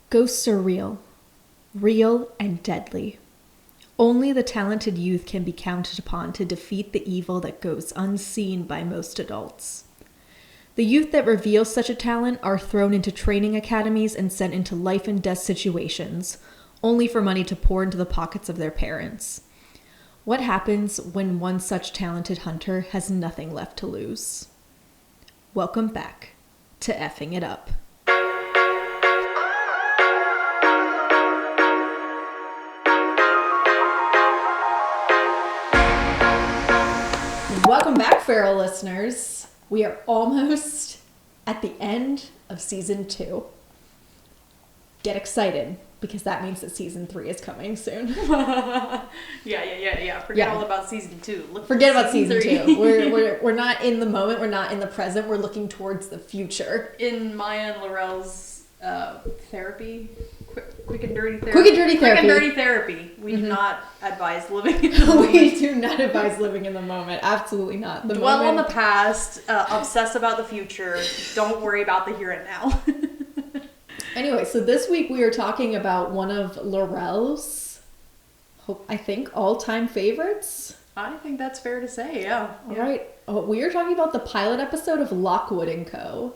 Ghosts are real and deadly. Only the talented youth can be counted upon to defeat the evil that goes unseen by most adults. The youth that reveal such a talent are thrown into training academies and sent into life and death situations, only for money to pour into the pockets of their parents. What happens when one such talented hunter has nothing left to lose? Welcome back to Effing It Up. Welcome back, Feral listeners. We are almost at the end of season 2. Get excited, because that means that season 3 is coming soon. Yeah. Forget all about season 2. Forget about season 2. We're not in the moment. We're not in the present. We're looking towards the future. In Maya and Lorelle's therapy, quick and dirty therapy. We do not advise living in the moment. We do not advise living in the moment. Absolutely not. Dwell on the past. Obsess about the future. Don't worry about the here and now. Anyway, so this week we are talking about one of Lorelle's, I think, all-time favorites. I think that's fair to say, yeah. All right. We are talking about the pilot episode of Lockwood and Co.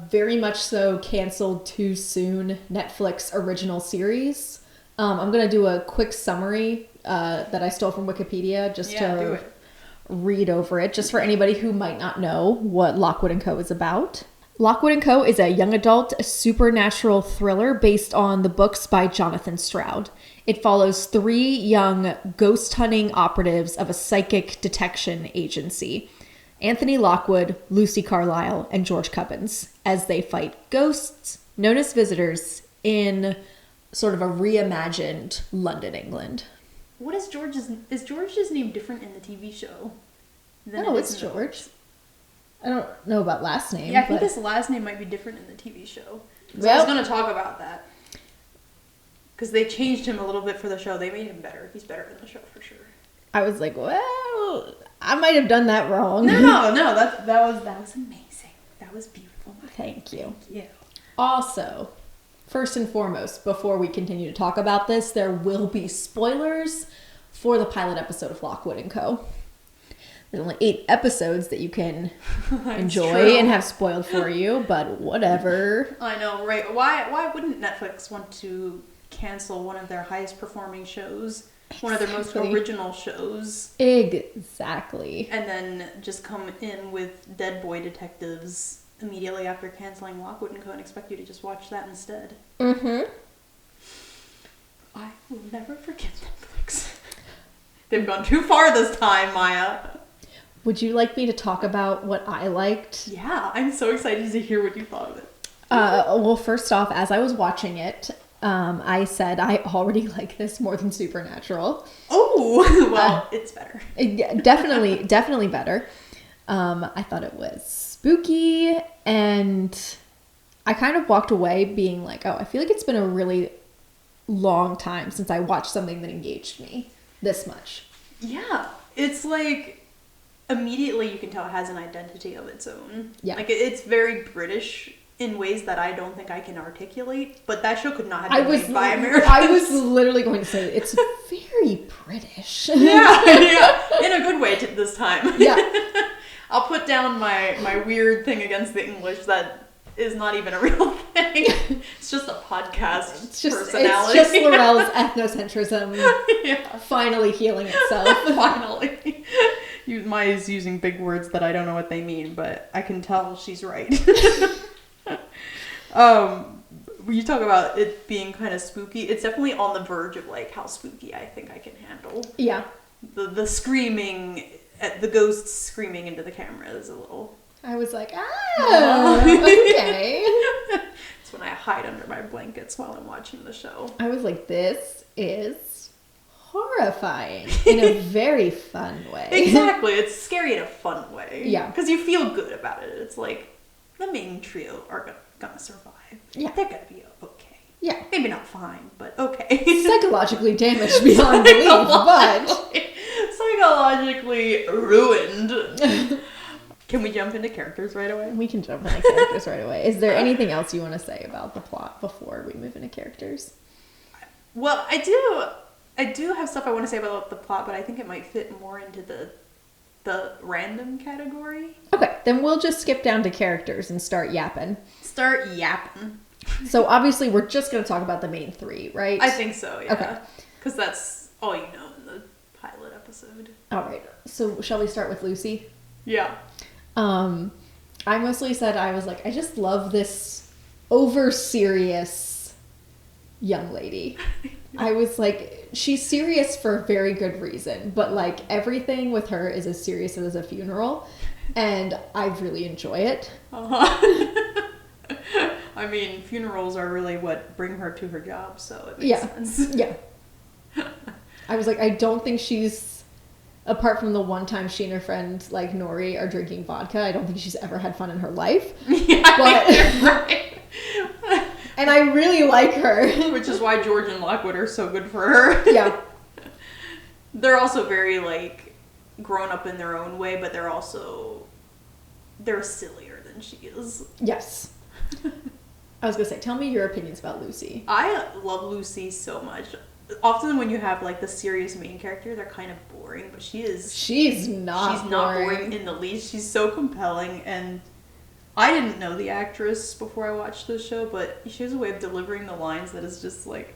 Very much so canceled too soon Netflix original series. I'm going to do a quick summary that I stole from Wikipedia just to read over it, just for anybody who might not know what Lockwood and Co. is about. Lockwood & Co. is a young adult supernatural thriller based on the books by Jonathan Stroud. It follows 3 young ghost hunting operatives of a psychic detection agency, Anthony Lockwood, Lucy Carlisle, and George Cubbins, as they fight ghosts known as visitors in sort of a reimagined London, England. What is George's name different in the TV show? No, it's George. I don't know about last name. Yeah, I think his last name might be different in the TV show. So I was going to talk about that. Because they changed him a little bit for the show. They made him better. He's better in the show for sure. I was like, well, I might have done that wrong. No, that was amazing. That was beautiful. Thank you. Yeah. Also, first and foremost, before we continue to talk about this, there will be spoilers for the pilot episode of Lockwood and Co. There's only 8 episodes that you can enjoy and have spoiled for you, but whatever. I know, right? Why wouldn't Netflix want to cancel one of their highest performing shows, one of their most original shows? Exactly. And then just come in with Dead Boy Detectives immediately after canceling Lockwood and Co. and expect you to just watch that instead. Mm-hmm. I will never forget Netflix. They've gone too far this time, Maya. Would you like me to talk about what I liked? Yeah, I'm so excited to hear what you thought of it. Well, first off, as I was watching it, I said I already like this more than Supernatural. Oh, well, it's better. Definitely better. I thought it was spooky, and I kind of walked away being like, oh, I feel like it's been a really long time since I watched something that engaged me this much. Yeah, it's like immediately you can tell it has an identity of its own. Yeah. Like it's very British in ways that I don't think I can articulate, but that show could not have been made by Americans. I was literally going to say it's very British. Yeah, in a good way this time. Yeah. I'll put down my weird thing against the English that is not even a real thing. It's just a podcast personality. It's just Lorelle's ethnocentrism finally healing itself. Finally. Maya's using big words that I don't know what they mean, but I can tell she's right. When you talk about it being kind of spooky, it's definitely on the verge of like how spooky I think I can handle. Yeah. The screaming, the ghosts screaming into the camera is a little... I was like, okay. It's when I hide under my blankets while I'm watching the show. I was like, this is horrifying in a very fun way. Exactly. It's scary in a fun way. Yeah. Because you feel good about it. It's like, the main trio are gonna survive. Yeah. They're gonna be okay. Yeah. Maybe not fine, but okay. Psychologically damaged beyond belief, but... Psychologically ruined. Can we jump into characters right away? We can jump into characters right away. Is there anything else you want to say about the plot before we move into characters? Well, I do have stuff I want to say about the plot, but I think it might fit more into the random category. Okay, then we'll just skip down to characters and start yapping. So obviously we're just going to talk about the main thrry, right? I think so, yeah. Okay. Because that's all you know in the pilot episode. All right. So shall we start with Lucy? Yeah. I mostly said I was like, I just love this over serious young lady. I was like, she's serious for a very good reason, but like everything with her is as serious as a funeral, and I really enjoy it. I mean, funerals are really what bring her to her job, so it makes sense. Yeah. I was like, I don't think she's, apart from the one time she and her friend, like Nori, are drinking vodka, I don't think she's ever had fun in her life. Yeah, but, right. And I really like her. Which is why George and Lockwood are so good for her. Yeah. They're also very, like, grown up in their own way, but they're sillier than she is. Yes. I was going to say, tell me your opinions about Lucy. I love Lucy so much. Often when you have, like, the serious main character, they're kind of boring, but she's not boring in the least. She's so compelling, and I didn't know the actress before I watched this show, but she has a way of delivering the lines that is just, like,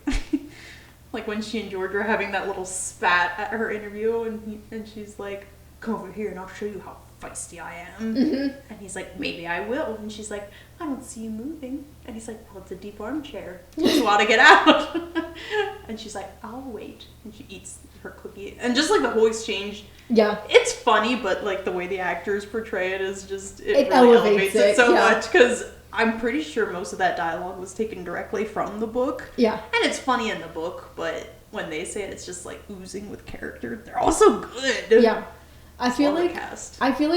like when she and George are having that little spat at her interview, and she's like, come over here and I'll show you how feisty I am. Mm-hmm. And he's like, maybe I will. And she's like, I don't see you moving. And he's like, well, it's a deep armchair. You want to get out. And she's like, I'll wait. And she eats her cookie. And just like the whole exchange. Yeah. It's funny, but like the way the actors portray it is just, it really elevates it so much. Because I'm pretty sure most of that dialogue was taken directly from the book. Yeah. And it's funny in the book, but when they say it, it's just like oozing with character. They're also good. Yeah. I feel like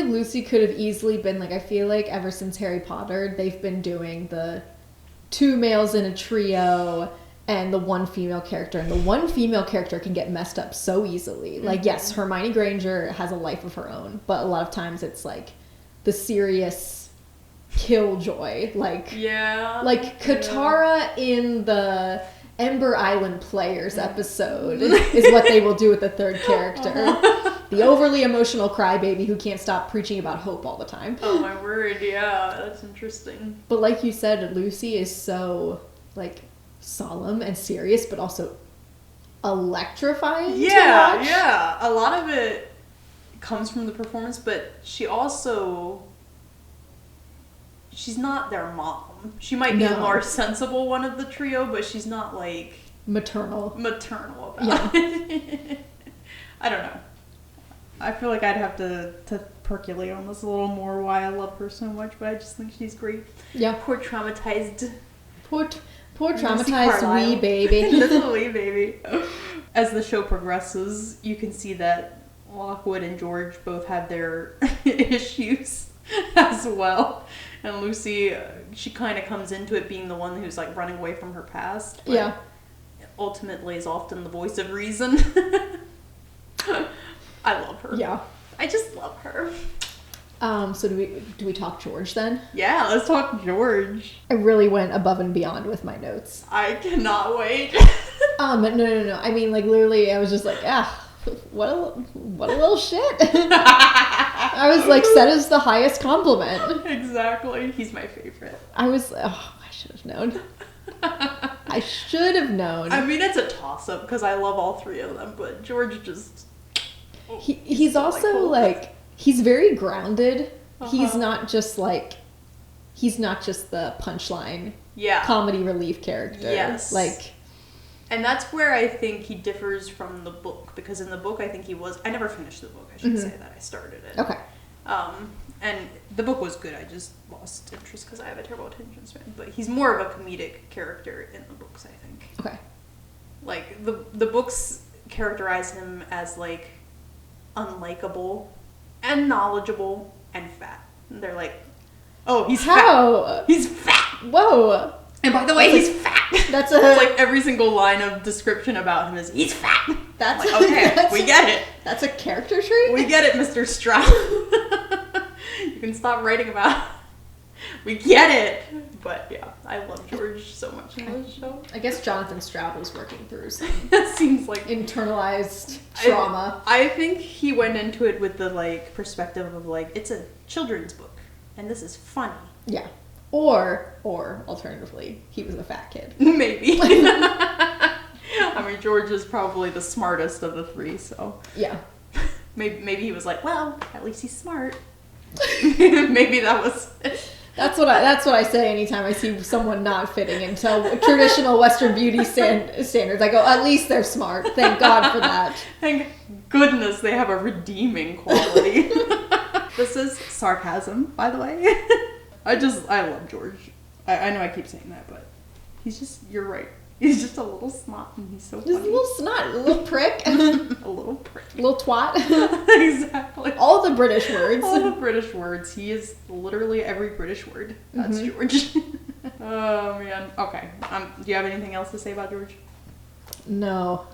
Lucy could have easily been like, I feel like ever since Harry Potter, they've been doing the 2 males in a trio and the 1 female character, and the 1 female character can get messed up so easily. Mm-hmm. Like, yes, Hermione Granger has a life of her own, but a lot of times it's like the serious killjoy, like Katara in the Ember Island Players episode is what they will do with the 3rd character. The overly emotional crybaby who can't stop preaching about hope all the time. Oh my word, yeah, that's interesting. But like you said, Lucy is so, like, solemn and serious, but also electrifying to watch. Yeah. A lot of it comes from the performance, but she's not their mom. She might be the more sensible one of the trio, but she's not, like... Maternal about it. I don't know. I feel like I'd have to percolate on this a little more, why I love her so much, but I just think she's great. Yeah. Poor traumatized wee baby. Little wee baby. As the show progresses, you can see that Lockwood and George both have their issues as well. And Lucy, she kind of comes into it being the one who's like running away from her past. But ultimately is often the voice of reason. I love her. Yeah. I just love her. So do we talk George then? Yeah, let's talk George. I really went above and beyond with my notes. I cannot wait. No. I mean, like, literally, I was just like, what a little shit. I was like, said is the highest compliment. Exactly. He's my favorite. I should have known. I should have known. I mean, it's a toss-up because I love all 3 of them, but George just... He's also, like, he's very grounded. He's not just, like, he's not just the punchline comedy relief character. Yes. Like... And that's where I think he differs from the book, because in the book I think he was... I never finished the book, I should say that. I started it. Okay. And the book was good, I just lost interest because I have a terrible attention span. But he's more of a comedic character in the books, I think. Okay. Like, the books characterize him as, like, unlikable and knowledgeable and fat. And they're like, oh, he's fat. He's fat! Whoa! And by the way, he's fat! That's like every single line of description about him is, he's fat! That's like, okay, we get it. That's a character trait? We get it, Mr. Stroud. You can stop writing about. We get it. But yeah, I love George so much in this show. I guess Jonathan Stroud was working through some seems like internalized trauma. I think he went into it with the like perspective of like it's a children's book and this is funny. Yeah. Or alternatively, he was a fat kid. Maybe. I mean, George is probably the smartest of the three, so yeah. Maybe he was like, well, at least he's smart. Maybe that was it. That's what I say anytime I see someone not fitting into traditional Western beauty standards. I go, at least they're smart. Thank God for that. Thank goodness they have a redeeming quality. This is sarcasm, by the way. I love George. I know I keep saying that, but you're right. He's just a little snot and he's so funny. Just a little snot, a little prick. A little prick. A little twat. Exactly. All the British words. All the British words. He is literally every British word. That's George. Oh, man. Okay. Do you have anything else to say about George? No.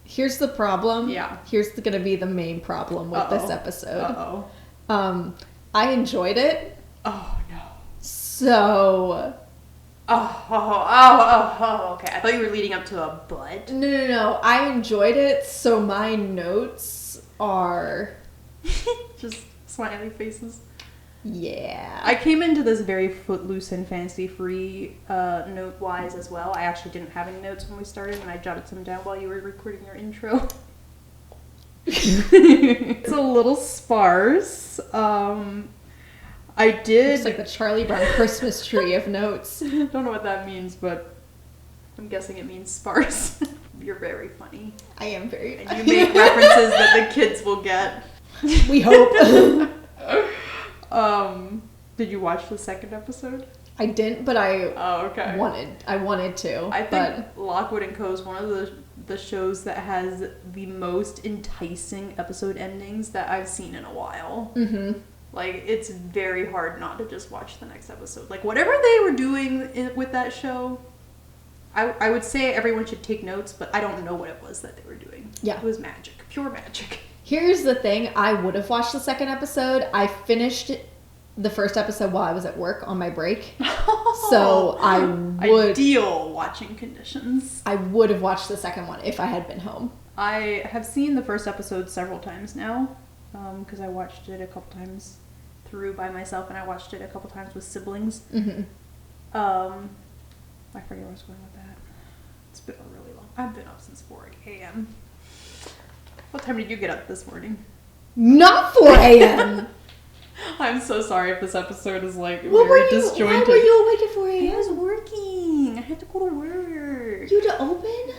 Here's the problem. Yeah. Here's going to be the main problem with this episode. Uh-oh. I enjoyed it. Oh, no. So... Oh, okay. I thought you were leading up to a but. No. I enjoyed it, so my notes are... just smiley faces. Yeah. I came into this very footloose and fancy-free note-wise as well. I actually didn't have any notes when we started, and I jotted some down while you were recording your intro. It's a little sparse. I did... It's like the Charlie Brown Christmas tree of notes. Don't know what that means, but I'm guessing it means sparse. You're very funny. I am very funny. And you make references that the kids will get. We hope. Did you watch the second episode? I didn't, but I wanted to. I think Lockwood & Co. is one of the shows that has the most enticing episode endings that I've seen in a while. Mm-hmm. Like, it's very hard not to just watch the next episode. Like, whatever they were doing with that show, I would say everyone should take notes, but I don't know what it was that they were doing. Yeah. It was magic. Pure magic. Here's the thing. I would have watched the second episode. I finished the first episode while I was at work on my break. So I would... Ideal watching conditions. I would have watched the second one if I had been home. I have seen the first episode several times now, because I watched it a couple times through by myself, and I watched it a couple times with siblings. Mm-hmm. I forget where I was going with that. It's been a really long... I've been up since 4 a.m. What time did you get up this morning? Not 4 a.m. I'm so sorry if this episode is like what very disjointed. Why were you awake at 4 a.m.? I was working. I had to go to work. You to open?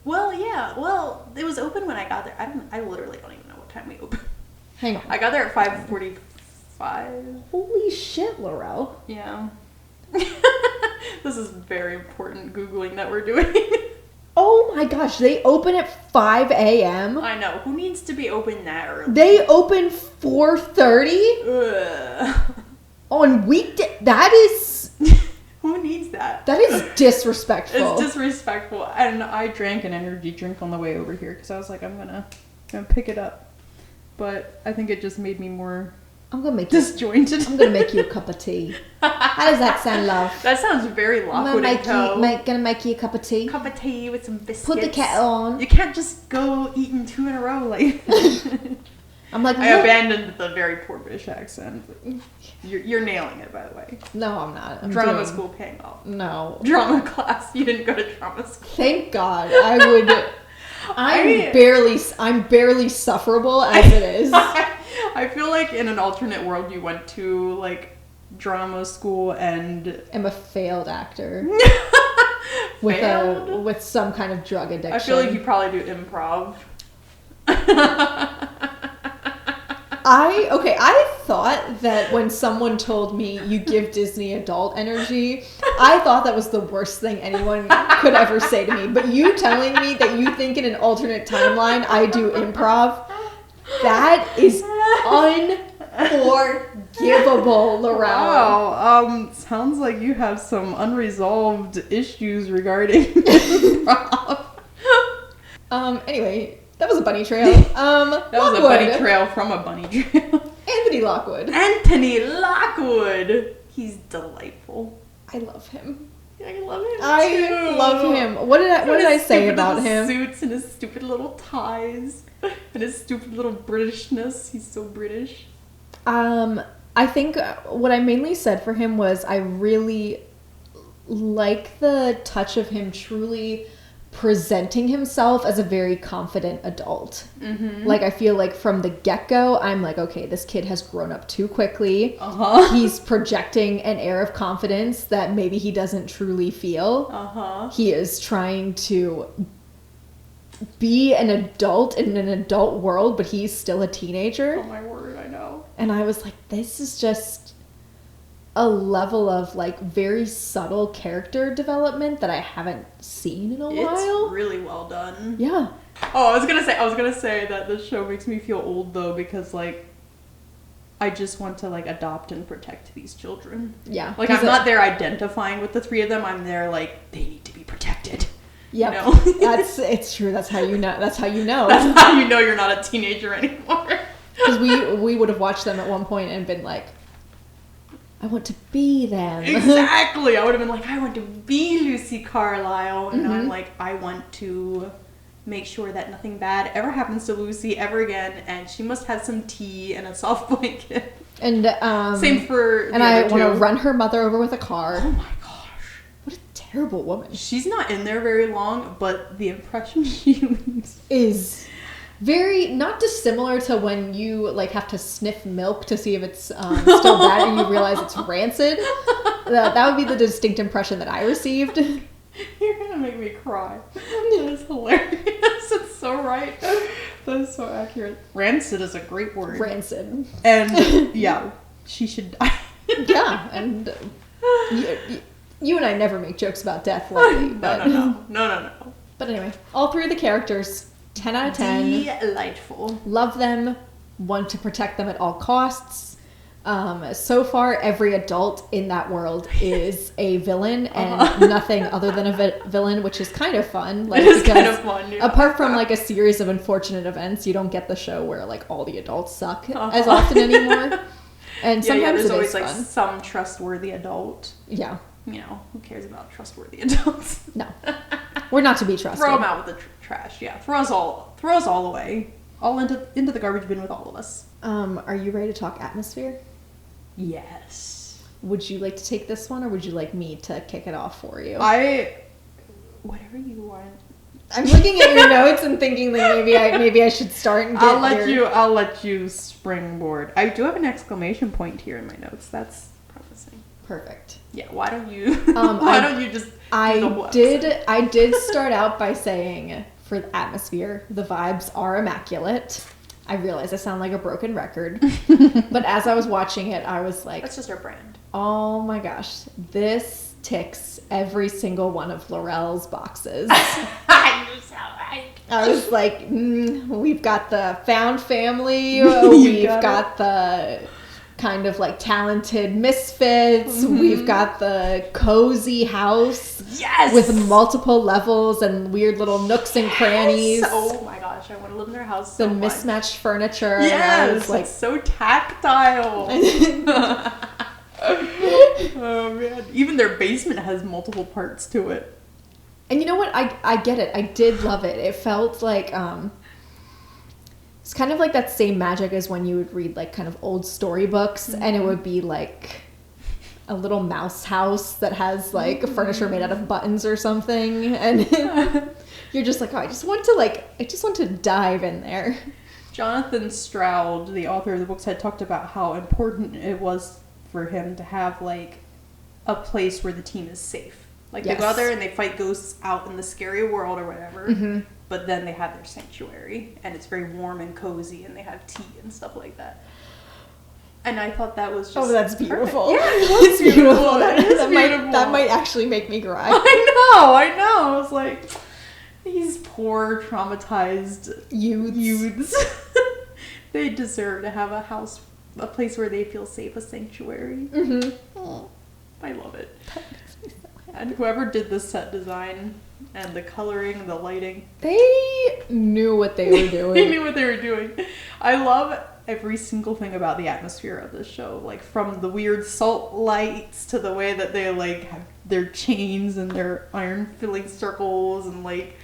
Well, yeah. Well, it was open when I got there. I literally don't even know what time we opened. Hang on. I got there at 5:45. Holy shit, Lorelle. Yeah. This is very important Googling that we're doing. Oh my gosh, they open at 5 a.m.? I know. Who needs to be open that early? They open 4:30? On weekday? That is... Who needs that? That is disrespectful. It's disrespectful. And I drank an energy drink on the way over here because I was like, I'm gonna pick it up. But I think it just made me more... I'm gonna make disjointed. I'm gonna make you a cup of tea. How does that sound, love? That sounds very Lockwood & Co. Gonna make you a cup of tea. Cup of tea with some biscuits. Put the kettle on. You can't just go eating 2 in a row like. I'm like. I abandoned the very poor British accent. You're nailing it, by the way. No, I'm not. Drama school paying off. No. Drama class. You didn't go to drama school. Thank God. I would. I'm barely sufferable as it is. I feel like in an alternate world you went to like drama school and I'm a failed actor. with some kind of drug addiction. I feel like you probably do improv. I thought that when someone told me you give Disney adult energy, I thought that was the worst thing anyone could ever say to me. But you telling me that you think in an alternate timeline I do improv, that is unforgivable, Lorelle. Wow. Sounds like you have some unresolved issues regarding improv. Anyway, that was a bunny trail. That was a bunny trail from a bunny trail. And the Anthony Lockwood. Anthony Lockwood. He's delightful. I love him. I love him too. I love him. What did I say about him? Suits and his stupid little ties and his stupid little Britishness. He's so British. I think what I mainly said for him was I really like the touch of him truly presenting himself as a very confident adult. Mm-hmm. Like, I feel like from the get-go, I'm like, okay, this kid has grown up too quickly. He's projecting an air of confidence that maybe he doesn't truly feel. He is trying to be an adult in an adult world, but he's still a teenager. Oh my word, I know. And I was like, this is just a level of like very subtle character development that I haven't seen in a while. It's really well done. Yeah. Oh, I was gonna say that this show makes me feel old though, because like I just want to like adopt and protect these children. Yeah. Like I'm not there identifying with the three of them. I'm there like they need to be protected. Yeah. You know? It's true. That's how you know. That's how you know. That's how you know you're not a teenager anymore. Because we would have watched them at one point and been like, I want to be them. Exactly. I would have been like, I want to be Lucy Carlisle. And I'm like, I want to make sure that nothing bad ever happens to Lucy ever again. And she must have some tea and a soft blanket. And same for and I want to run her mother over with a car. Oh my gosh. What a terrible woman. She's not in there very long, but the impression she leaves is very not dissimilar to when you like have to sniff milk to see if it's still bad and you realize it's rancid. That would be the distinct impression that I received. You're gonna make me cry. That is hilarious. It's so right. That is so accurate. Rancid is a great word. Rancid. And yeah, she should die. Yeah, and you and I never make jokes about death lately. No. But anyway, all three of the characters, 10 out of 10. Delightful. Love them. Want to protect them at all costs. So far, every adult in that world is a villain and nothing other than a villain, which is kind of fun. Like, it is kind of fun. Yeah. Apart from like a series of unfortunate events, you don't get the show where like all the adults suck as often anymore. And sometimes there's it always is like fun. some trustworthy adult. Yeah. You know, who cares about trustworthy adults? No. We're not to be trusted. Throw them out with the trash. Yeah, throw us all away. All into the garbage bin with all of us. Are you ready to talk atmosphere? Yes. Would you like to take this one, or would you like me to kick it off for you? Whatever you want. I'm looking at your notes and thinking that maybe I should start and get I'll let you springboard. I do have an exclamation point here in my notes. That's promising. Perfect. Yeah, why don't you don't you just I did start out by saying, for the atmosphere, the vibes are immaculate. I realize I sound like a broken record. But as I was watching it, I was like, that's just our brand. Oh my gosh, this ticks every single one of Lorelle's boxes. You sound right. I was like, we've got the found family, we've got the kind of like talented misfits, we've got the cozy house with multiple levels and weird little nooks and crannies. Oh my gosh, I want to live in their house so much. Mismatched furniture. Yes, like so tactile. Oh man, even their basement has multiple parts to it. And you know what? I get it. I did love it. It felt like it's kind of like that same magic as when you would read like kind of old storybooks and it would be like a little mouse house that has like furniture made out of buttons or something, and you're just like, oh, I just want to dive in there. Jonathan Stroud, the author of the books, had talked about how important it was for him to have like a place where the team is safe. Like they go out there and they fight ghosts out in the scary world or whatever, but then they have their sanctuary and it's very warm and cozy and they have tea and stuff like that. And I thought that was just that's beautiful. Yeah, it's beautiful. That might actually make me cry. I know. I was like, these poor traumatized youths. They deserve to have a house, a place where they feel safe, a sanctuary. Oh, I love it. And whoever did the set design and the coloring, the lighting, they knew what they were doing. They knew what they were doing. I love every single thing about the atmosphere of this show, like from the weird salt lights to the way that they like have their chains and their iron filling circles, and like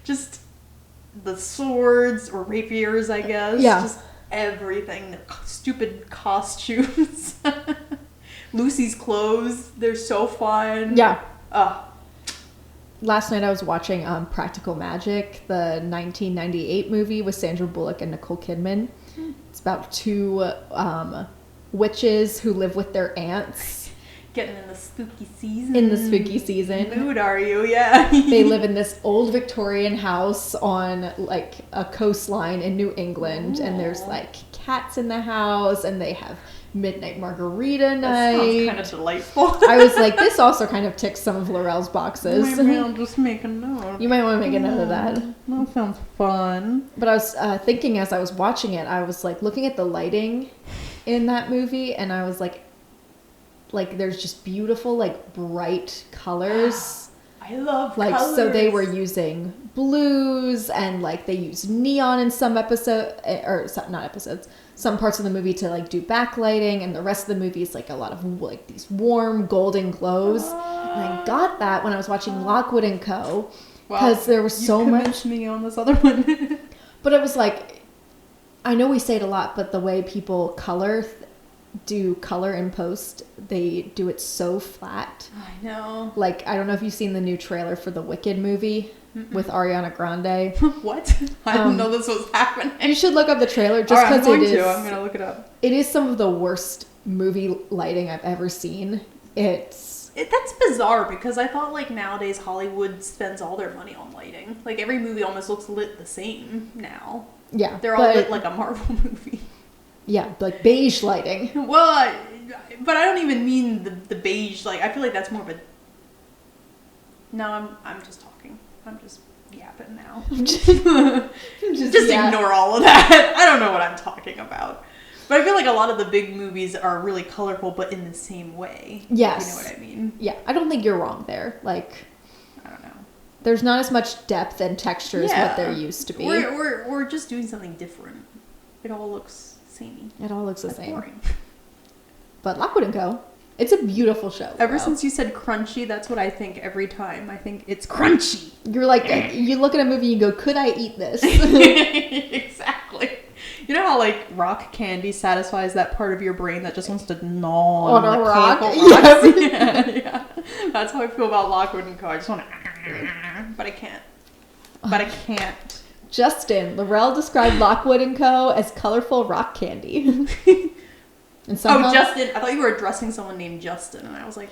just the swords or rapiers, I guess. Yeah. Just everything. The stupid costumes. Lucy's clothes, they're so fun. Yeah. Last night I was watching Practical Magic, the 1998 movie with Sandra Bullock and Nicole Kidman. It's about two witches who live with their aunts. Getting in the spooky season. In the spooky season. Mood are you? Yeah. They live in this old Victorian house on like a coastline in New England. Ooh. And there's like cats in the house, and they have midnight margarita night. That sounds kind of delightful. I was like, this also kind of ticks some of Lorelle's boxes. Maybe I'll just make a note. You might want to make a note of that. That sounds fun. But I was thinking as I was watching it, I was like looking at the lighting in that movie, and I was like there's just beautiful, like bright colors. I love like colors. So they were using blues, and like they used neon in some some parts of the movie to like do backlighting, and the rest of the movie is like a lot of like these warm golden glows. And I got that when I was watching Lockwood and Co. Because there was so much. Me on this other one. But it was like, I know we say it a lot, but the way people do color in post, they do it so flat. I know. Like, I don't know if you've seen the new trailer for the Wicked movie. Mm-mm. With Ariana Grande. What? I didn't know this was happening. You should look up the trailer just because I'm going to look it up. It is some of the worst movie lighting I've ever seen. That's bizarre, because I thought like nowadays Hollywood spends all their money on lighting. Like every movie almost looks lit the same now. Yeah. They're all lit like a Marvel movie. Yeah, like beige lighting. Well, but I don't even mean the beige. Like I feel like that's more of a. No, I'm just talking. I'm just yapping now. just ignore all of that. I don't know what I'm talking about. But I feel like a lot of the big movies are really colorful, but in the same way. Yes. You know what I mean? Yeah, I don't think you're wrong there. Like, I don't know. There's not as much depth and texture as what there used to be. We're just doing something different. It all looks samey. It all looks the That's same. Boring. But Lockwood & Co., it's a beautiful show. Ever since you said crunchy, that's what I think every time. I think it's crunchy. You're like, you look at a movie and you go, could I eat this? Exactly. You know how like rock candy satisfies that part of your brain that just wants to gnaw on a rock? Yeah. That's how I feel about Lockwood & Co. I just want to, but I can't. Justin, Lorelle described Lockwood & Co. as colorful rock candy. And somehow, Justin, I thought you were addressing someone named Justin, and I was like,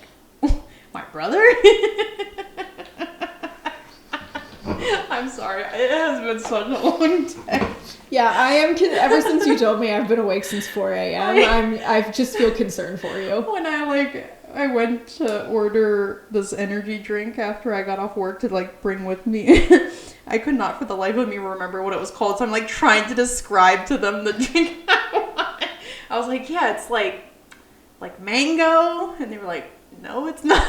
my brother? I'm sorry. It has been such a long day. Yeah, I am. Ever since you told me I've been awake since 4 a.m., I just feel concerned for you. When I went to order this energy drink after I got off work to like bring with me, I could not for the life of me remember what it was called. So I'm like trying to describe to them the drink I was like, yeah, it's like mango, and they were like, no, it's not.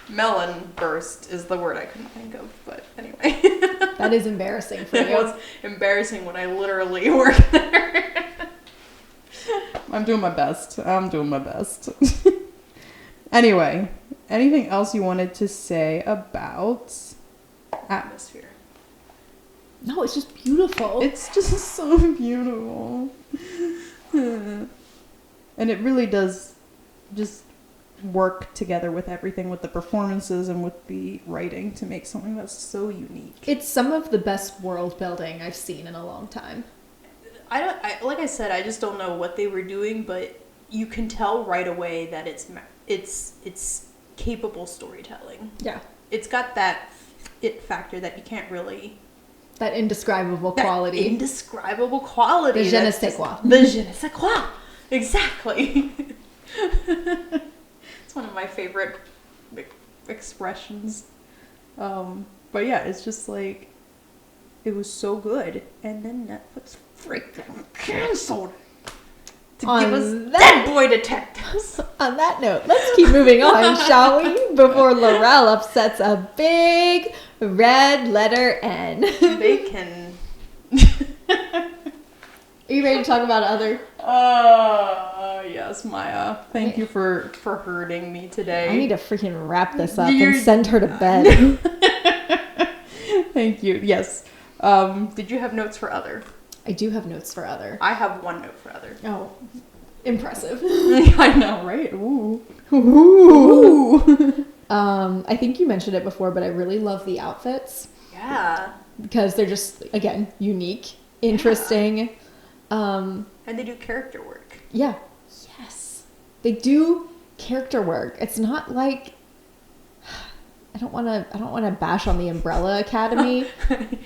Melon burst is the word I couldn't think of, but anyway. That is embarrassing for you. It was embarrassing when I literally work there. I'm doing my best. Anyway, anything else you wanted to say about atmosphere? No, it's just beautiful. It's just so beautiful. And it really does just work together with everything, with the performances and with the writing, to make something that's so unique. It's some of the best world building I've seen in a long time. Like I said, I just don't know what they were doing, but you can tell right away that it's capable storytelling. Yeah. It's got that it factor that you can't really... That indescribable quality. Indescribable quality. The je ne sais quoi. The je ne sais quoi. Exactly. It's one of my favorite expressions. But yeah, it's just like, it was so good. And then Netflix freaking canceled to give us Dead Boy Detectives. On that note, let's keep moving on, shall we? Before Lorelle upsets a big red letter N. They can... Are you ready to talk about other? Yes, Maya. Thank you for hurting me today. I need to freaking wrap this up and send her to bed. Thank you. Yes. Did you have notes for other? I do have notes for other. I have one note for other. Oh, impressive. I know, right? Ooh. Ooh. I think you mentioned it before, but I really love the outfits. Yeah. Because they're just, again, unique, interesting. And they do character work. Yeah. Yes. They do character work. It's not like I don't want to bash on the Umbrella Academy,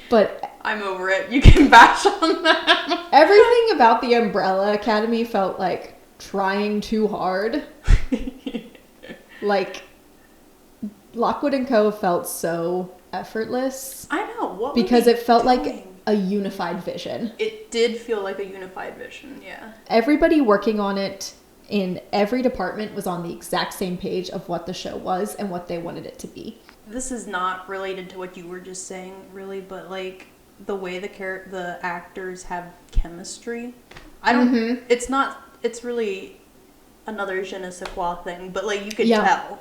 but I'm over it. You can bash on them. Everything about the Umbrella Academy felt like trying too hard. Like Lockwood and Co. felt so effortless. I know. What because it felt like a unified vision. It did feel like a unified vision, yeah. Everybody working on it in every department was on the exact same page of what the show was and what they wanted it to be. This is not related to what you were just saying, really, but like the way the actors have chemistry. I don't. Mm-hmm. It's really another je ne sais quoi thing, but like you could tell.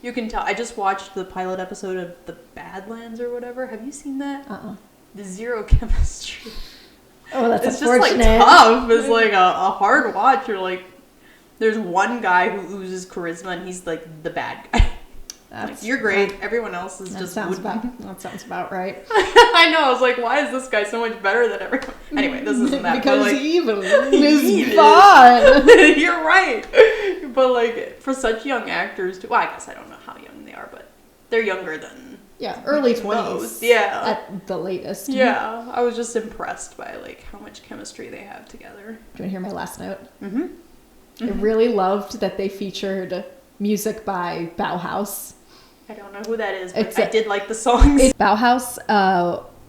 You can tell. I just watched the pilot episode of The Badlands or whatever. Have you seen that? The zero chemistry. Oh, that's it's unfortunate. Just like tough. It's like a hard watch. You're like, there's one guy who oozes charisma, and he's like the bad guy. Like, you're great. Everyone else is just that sounds about right. I know. I was like, why is this guy so much better than everyone? Anyway, this isn't that. Because like, evil is fun. You're right. But like for such young actors, too. Well, I guess I don't know how young they are, but they're younger than early 20s. Yeah, at the latest. Yeah, I was just impressed by like how much chemistry they have together. Do you want to hear my last note? Mm-hmm. I really loved that they featured music by Bauhaus. I don't know who that is, but I did like the songs. Bauhaus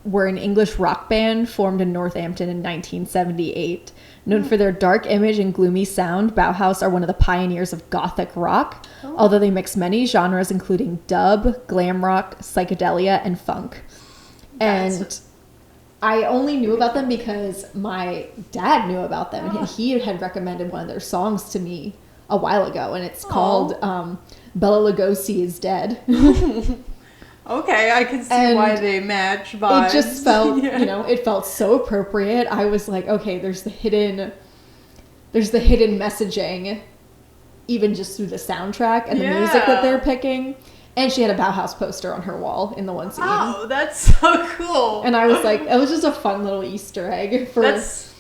were an English rock band formed in Northampton in 1978. Known for their dark image and gloomy sound, Bauhaus are one of the pioneers of Gothic rock, although they mix many genres including dub, glam rock, psychedelia, and funk. And I only knew about them because my dad knew about them, and he had recommended one of their songs to me a while ago, and it's called Bela Lugosi is Dead. Okay, I can see why they match vibes. It just felt, it felt so appropriate. I was like, okay, there's the hidden messaging, even just through the soundtrack and the music that they're picking. And she had a Bauhaus poster on her wall in the one scene. Oh, that's so cool. And I was like, it was just a fun little Easter egg. That's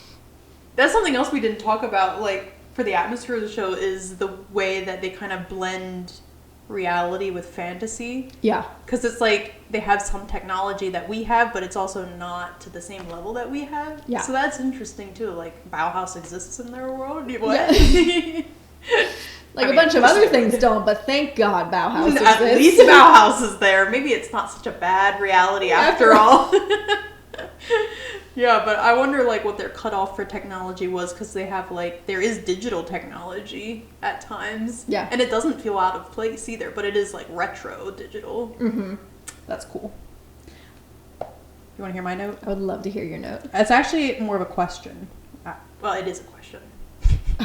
something else we didn't talk about, like, for the atmosphere of the show is the way that they kind of blend reality with fantasy. Yeah. Because it's like they have some technology that we have, but it's also not to the same level that we have. Yeah. So that's interesting too. Like Bauhaus exists in their world. What? Yeah. A bunch of other things don't, but thank God Bauhaus exists. At least Bauhaus is there. Maybe it's not such a bad reality after all. Yeah, but I wonder like what their cutoff for technology was, because they have there is digital technology at times. Yeah. And it doesn't feel out of place either, but it is like retro digital. Mm-hmm. That's cool. You want to hear my note? I would love to hear your note. It's actually more of a question. Well, it is a question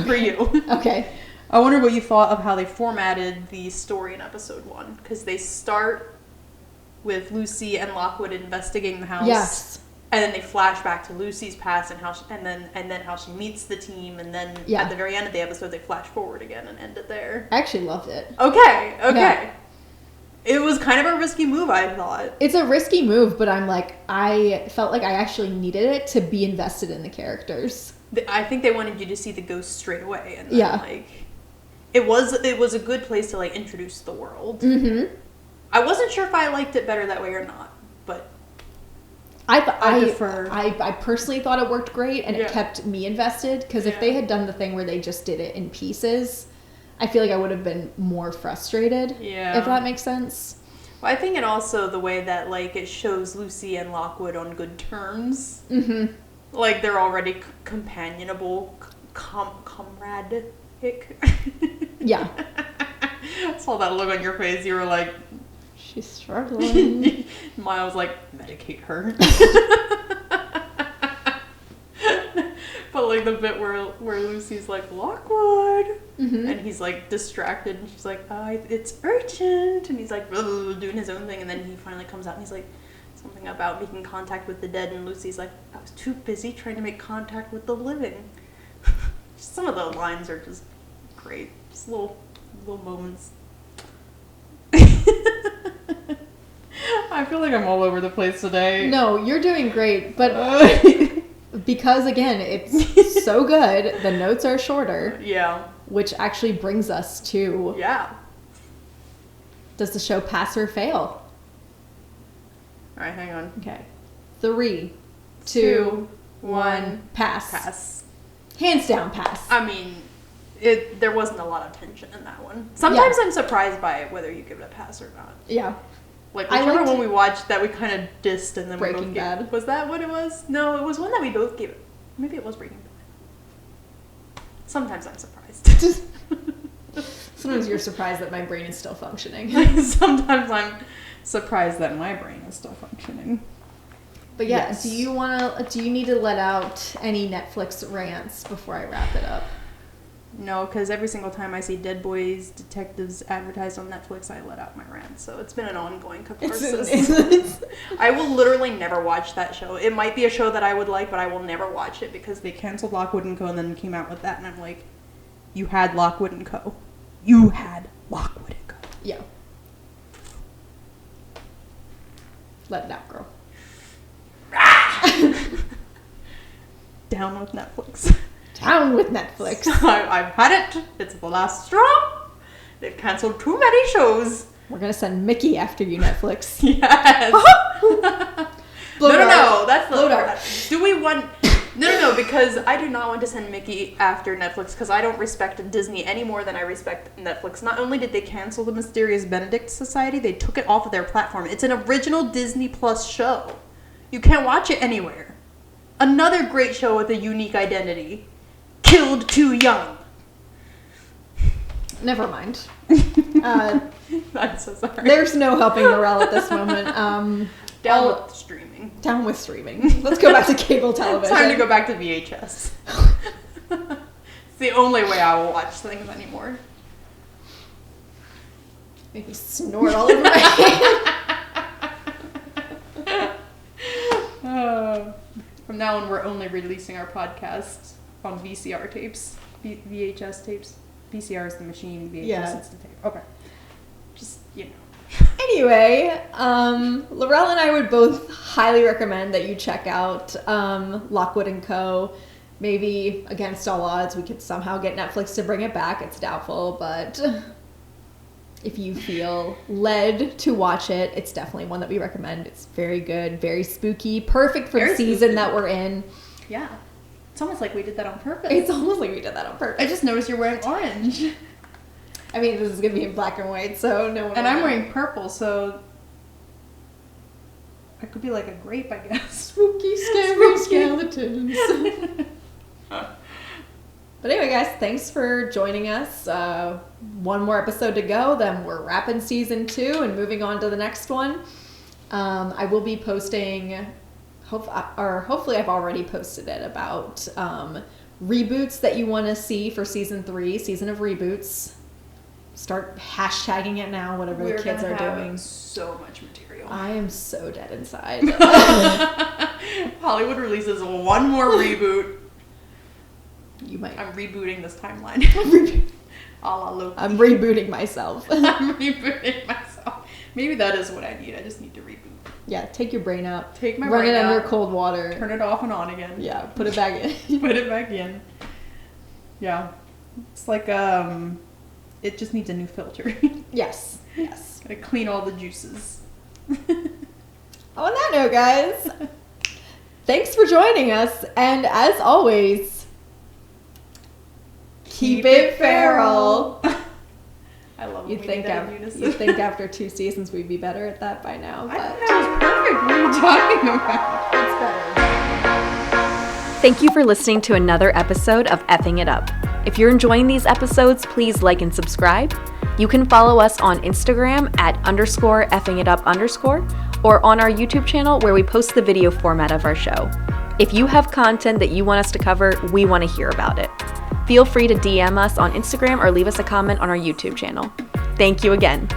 for you. Okay. I wonder what you thought of how they formatted the story in episode 1, because they start with Lucy and Lockwood investigating the house. Yes. And then they flash back to Lucy's past and how how she meets the team, and then at the very end of the episode they flash forward again and end it there. I actually loved it. Okay. Yeah. It was kind of a risky move, I thought. It's a risky move, but I felt like I actually needed it to be invested in the characters. I think they wanted you to see the ghost straight away, and then, it was a good place to introduce the world. Mm-hmm. I wasn't sure if I liked it better that way or not, but I personally thought it worked great, and it kept me invested, because if they had done the thing where they just did it in pieces, I feel like I would have been more frustrated. Yeah. If that makes sense. Well, I think it also the way that it shows Lucy and Lockwood on good terms. Mm-hmm. They're already companionable, comrade-ic. Yeah. I saw that look on your face. You were like, she's struggling. Maya was like, medicate her. But like the bit where Lucy's like, Lockwood, and he's like distracted, and she's like, it's urgent, and he's like doing his own thing, and then he finally comes out and he's like, something about making contact with the dead, and Lucy's like, I was too busy trying to make contact with the living. Some of the lines are just great, just little moments. I feel like I'm all over the place today. No, you're doing great, but because again, it's so good, the notes are shorter. Yeah. Which actually brings us to... Yeah. Does the show pass or fail? Alright, hang on. Okay. 3, 2, 1, pass. Pass. Hands down, pass. I mean, there wasn't a lot of tension in that one. Sometimes I'm surprised by whether you give it a pass or not. Yeah. Like, I remember when we watched that, we kind of dissed, and then Breaking we both Bad. gave... Was that what it was? No, it was one that we both gave it. Maybe it was Breaking Bad. Sometimes I'm surprised. Sometimes you're surprised that my brain is still functioning. Sometimes I'm surprised that my brain is still functioning. But yeah, yes. Do you need to let out any Netflix rants before I wrap it up? No, because every single time I see Dead Boys Detectives advertised on Netflix, I let out my rant. So it's been an ongoing catharsis. I will literally never watch that show. It might be a show that I would like, but I will never watch it because they canceled Lockwood & Co. and then came out with that. And I'm like, you had Lockwood & Co. You had Lockwood & Co. Yeah. Let it out, girl. Down with Netflix. Down with Netflix. I've had it. It's the last straw. They've canceled too many shows. We're going to send Mickey after you, Netflix. Yes. No. That's the... Do we want... No, because I do not want to send Mickey after Netflix because I don't respect Disney any more than I respect Netflix. Not only did they cancel the Mysterious Benedict Society, they took it off of their platform. It's an original Disney Plus show. You can't watch it anywhere. Another great show with a unique identity. Killed too young. Never mind. I'm so sorry. There's no helping Lorelle at this moment. Down with streaming. Down with streaming. Let's go back to cable television. It's time to go back to VHS. It's the only way I will watch things anymore. Make me snort all over my hand. From now on, we're only releasing our podcasts on VCR tapes. VHS tapes. VCR is the machine, VHS is the tape. Okay. Just, Anyway, Lorelle and I would both highly recommend that you check out Lockwood & Co. Maybe, against all odds, we could somehow get Netflix to bring it back. It's doubtful, but if you feel led to watch it, it's definitely one that we recommend. It's very good, very spooky, perfect for the season that we're in. Yeah. It's almost like we did that on purpose. I just noticed you're wearing orange. I mean, this is going to be in black and white, so no one. And I'm wearing purple, so I could be like a grape, I guess. Spooky, scary skeletons. But anyway, guys, thanks for joining us. One more episode to go, then we're wrapping season 2 and moving on to the next one. I will be posting, hopefully I've already posted it, about reboots that you want to see for season 3, season of reboots. Start hashtagging it now, whatever the kids are doing. So much material. I am so dead inside. Hollywood releases one more reboot. You might. I'm rebooting this timeline. A la Loki. I'm rebooting myself. Maybe that is what I need. I just need to reboot. Yeah, take your brain out. Take my brain out. Run it under cold water. Turn it off and on again. Yeah, put it back in. Put it back in. Yeah. It's like, it just needs a new filter. Yes. Gotta clean all the juices. On that note, guys, thanks for joining us. And as always, keep it feral. I love it. You'd think after 2 seasons we'd be better at that by now. But I think that was perfect. What are you talking about? It's better. Thank you for listening to another episode of Effing It Up. If you're enjoying these episodes, please like and subscribe. You can follow us on Instagram at _effingitup_ or on our YouTube channel where we post the video format of our show. If you have content that you want us to cover, we want to hear about it. Feel free to DM us on Instagram or leave us a comment on our YouTube channel. Thank you again.